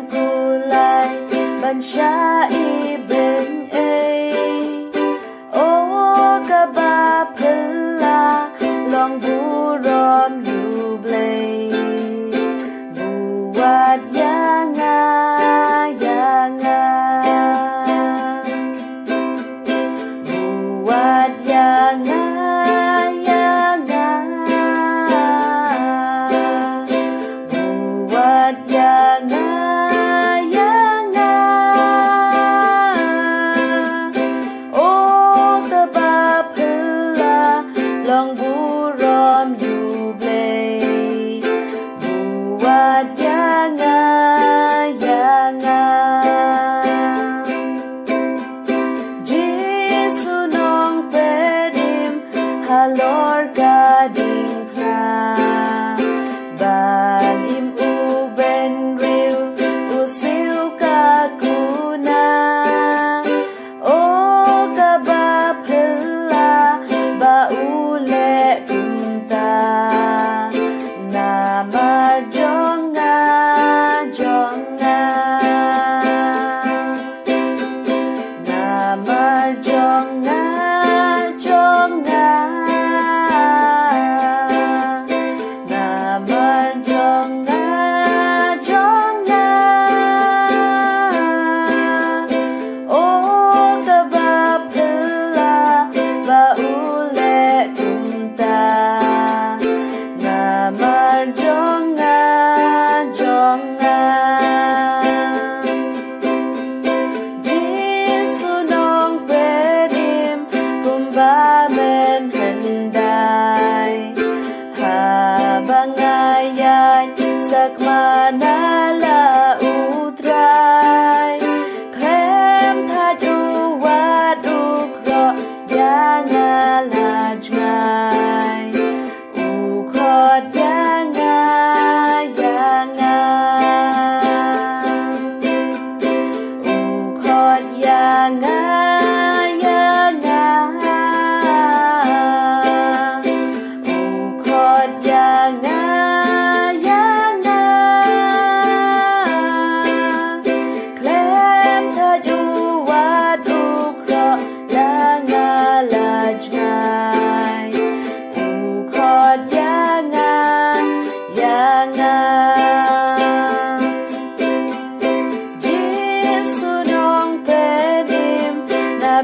kulay bansa ibeng o kabapela long buron lublay buat yanga buat yanga buat yanga oh kabapela long buron yublay buat yanga Jisunong pedim halor gading ha balim uben riu usil kakuna o kabapela baule kunta nama jonga nama jonga nama jonga oh kabapela baule kunta nama jonga Jisunong pedim kumbamen handai habang ayay sakmana lautray krem tajuwat ukro yanga lajnay ukhot yanga ukhot yanga ukhot yanga klem tajuwat ukro yanga lajnay ukhot yanga Jisunong pedim na